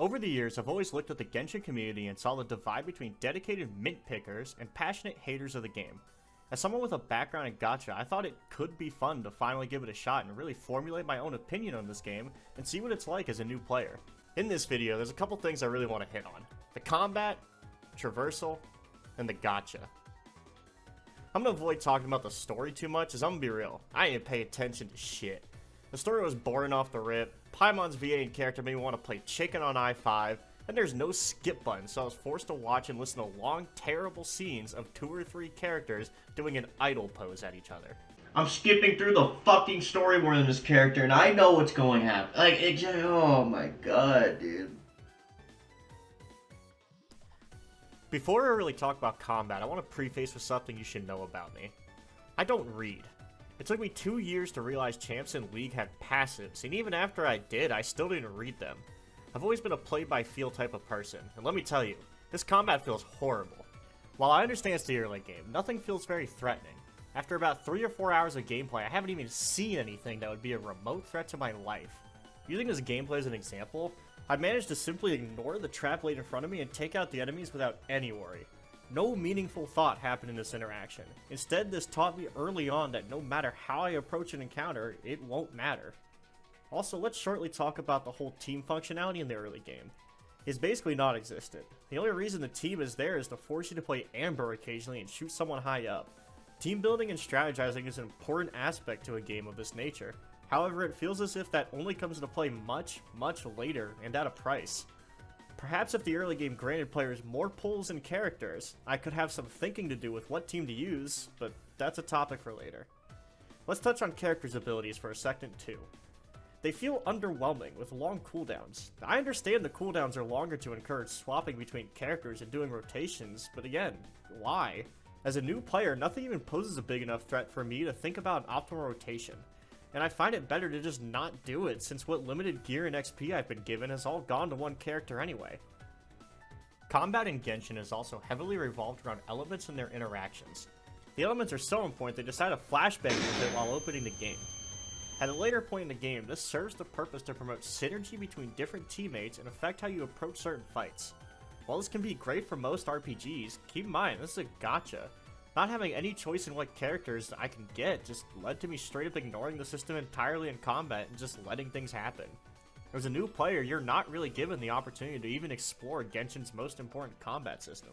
Over the years, I've always looked at the Genshin community and saw the divide between dedicated mint pickers and passionate haters of the game. As someone with a background in gacha, I thought it could be fun to finally give it a shot and really formulate my own opinion on this game and see what it's like as a new player. In this video, there's a couple things I really want to hit on. The combat, traversal, and the gacha. I'm going to avoid talking about the story too much, as I'm going to be real, I didn't pay attention to shit. The story was boring off the rip, Paimon's VA and character made me want to play chicken on I-5, and there's no skip button, so I was forced to watch and listen to long, terrible scenes of 2 or 3 characters doing an idol pose at each other. I'm skipping through the fucking story more than this character, and I know what's going to happen. Like, it just, oh my god, dude. Before I really talk about combat, I want to preface with something you should know about me. I don't read. It took me 2 years to realize champs in League had passives, and even after I did, I still didn't read them. I've always been a play-by-feel type of person, and let me tell you, this combat feels horrible. While I understand it's the early game, nothing feels very threatening. After about 3 or 4 hours of gameplay, I haven't even seen anything that would be a remote threat to my life. Using this gameplay as an example, I managed to simply ignore the trap laid in front of me and take out the enemies without any worry. No meaningful thought happened in this interaction. Instead, this taught me early on that no matter how I approach an encounter, it won't matter. Also, let's shortly talk about the whole team functionality in the early game. It's basically non-existent. The only reason the team is there is to force you to play Amber occasionally and shoot someone high up. Team building and strategizing is an important aspect to a game of this nature. However, it feels as if that only comes into play much, much later and at a price. Perhaps if the early game granted players more pulls and characters, I could have some thinking to do with what team to use, but that's a topic for later. Let's touch on characters' abilities for a second too. They feel underwhelming with long cooldowns. I understand the cooldowns are longer to encourage swapping between characters and doing rotations, but again, why? As a new player, nothing even poses a big enough threat for me to think about an optimal rotation. And I find it better to just not do it, since what limited gear and XP I've been given has all gone to one character anyway. Combat in Genshin is also heavily revolved around elements and their interactions. The elements are so important they decide to flashbang with it while opening the game. At a later point in the game, this serves the purpose to promote synergy between different teammates and affect how you approach certain fights. While this can be great for most RPGs, keep in mind this is a gacha. Not having any choice in what characters I can get just led to me straight up ignoring the system entirely in combat and just letting things happen. As a new player, you're not really given the opportunity to even explore Genshin's most important combat system.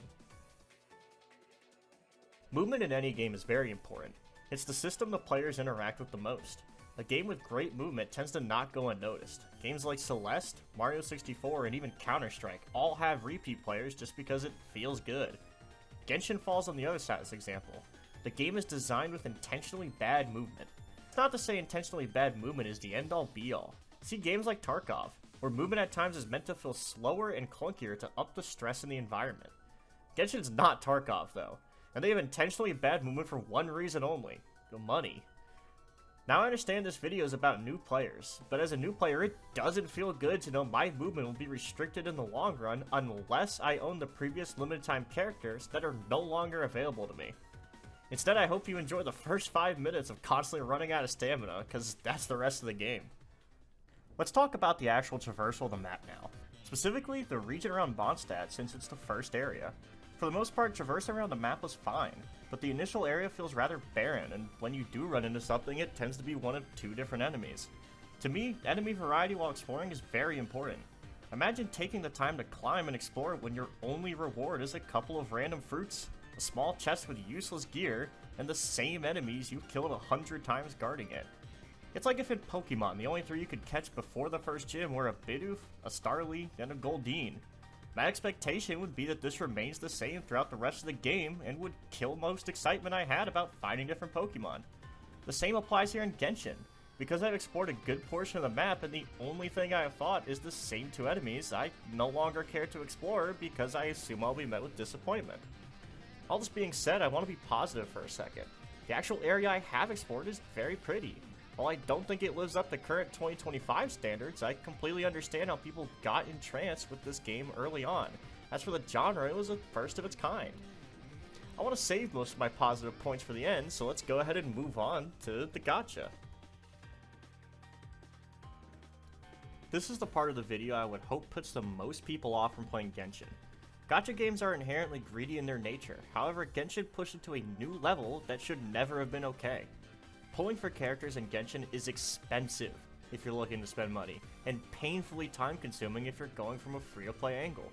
Movement in any game is very important. It's the system the players interact with the most. A game with great movement tends to not go unnoticed. Games like Celeste, Mario 64, and even Counter-Strike all have repeat players just because it feels good. Genshin falls on the other side of this example. The game is designed with intentionally bad movement. It's not to say intentionally bad movement is the end-all be-all. See games like Tarkov, where movement at times is meant to feel slower and clunkier to up the stress in the environment. Genshin's not Tarkov though, and they have intentionally bad movement for one reason only: the money. Now I understand this video is about new players, but as a new player it doesn't feel good to know my movement will be restricted in the long run unless I own the previous limited time characters that are no longer available to me. Instead, I hope you enjoy the first 5 minutes of constantly running out of stamina, because that's the rest of the game. Let's talk about the actual traversal of the map now, specifically the region around Mondstadt since it's the first area. For the most part, traversing around the map was fine, but the initial area feels rather barren, and when you do run into something, it tends to be one of 2 different enemies. To me, enemy variety while exploring is very important. Imagine taking the time to climb and explore when your only reward is a couple of random fruits, a small chest with useless gear, and the same enemies you've killed 100 times guarding it. It's like if in Pokemon, the only 3 you could catch before the first gym were a Bidoof, a Starly, and a Goldeen. My expectation would be that this remains the same throughout the rest of the game and would kill most excitement I had about finding different Pokemon. The same applies here in Genshin. Because I've explored a good portion of the map and the only thing I have fought is the same 2 enemies, I no longer care to explore because I assume I'll be met with disappointment. All this being said, I want to be positive for a second. The actual area I have explored is very pretty. While I don't think it lives up to current 2025 standards, I completely understand how people got entranced with this game early on. As for the genre, it was a first of its kind. I want to save most of my positive points for the end, so let's go ahead and move on to the gacha. This is the part of the video I would hope puts the most people off from playing Genshin. Gacha games are inherently greedy in their nature, however Genshin pushed it to a new level that should never have been okay. Pulling for characters in Genshin is expensive if you're looking to spend money, and painfully time consuming if you're going from a free-to-play angle.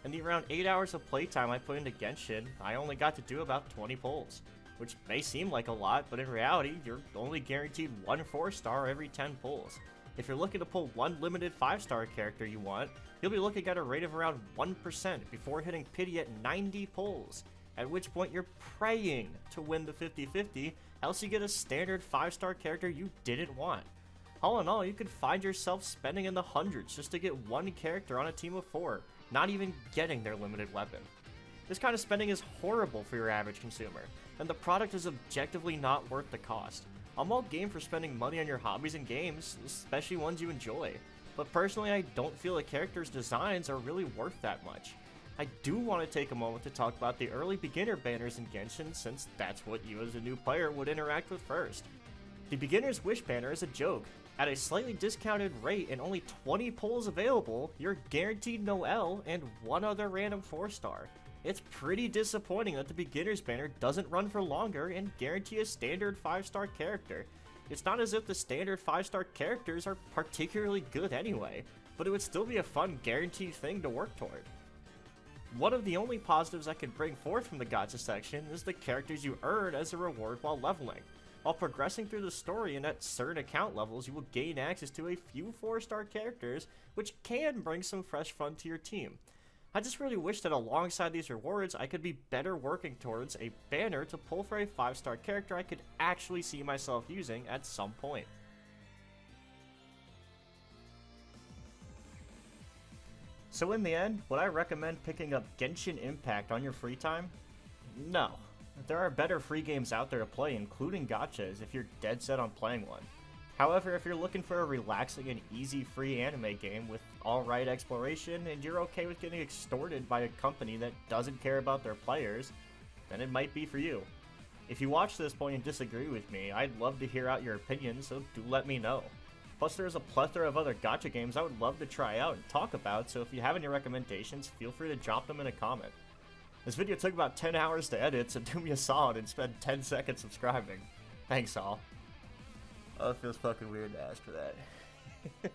In the around 8 hours of playtime I put into Genshin, I only got to do about 20 pulls, which may seem like a lot, but in reality, you're only guaranteed one 4-star every 10 pulls. If you're looking to pull one limited 5-star character you want, you'll be looking at a rate of around 1% before hitting pity at 90 pulls, at which point you're praying to win the 50-50, else you get a standard 5-star character you didn't want. All in all, you could find yourself spending in the hundreds just to get one character on a team of 4, not even getting their limited weapon. This kind of spending is horrible for your average consumer, and the product is objectively not worth the cost. I'm all game for spending money on your hobbies and games, especially ones you enjoy, but personally I don't feel the characters' designs are really worth that much. I do want to take a moment to talk about the early beginner banners in Genshin, since that's what you as a new player would interact with first. The beginner's wish banner is a joke. At a slightly discounted rate and only 20 pulls available, you're guaranteed Noelle and one other random 4-star. It's pretty disappointing that the beginner's banner doesn't run for longer and guarantee a standard 5-star character. It's not as if the standard 5-star characters are particularly good anyway, but it would still be a fun guaranteed thing to work toward. One of the only positives I could bring forth from the gacha section is the characters you earn as a reward while leveling. While progressing through the story and at certain account levels, you will gain access to a few 4-star characters, which can bring some fresh fun to your team. I just really wish that alongside these rewards, I could be better working towards a banner to pull for a 5-star character I could actually see myself using at some point. So in the end, would I recommend picking up Genshin Impact on your free time? No. There are better free games out there to play, including gachas, if you're dead set on playing one. However, if you're looking for a relaxing and easy free anime game with alright exploration, and you're okay with getting extorted by a company that doesn't care about their players, then it might be for you. If you watch this point and disagree with me, I'd love to hear out your opinion, so do let me know. Plus, there's a plethora of other gacha games I would love to try out and talk about, so if you have any recommendations, feel free to drop them in a comment. This video took about 10 hours to edit, so do me a solid and spend 10 seconds subscribing. Thanks all. Oh, it feels fucking weird to ask for that.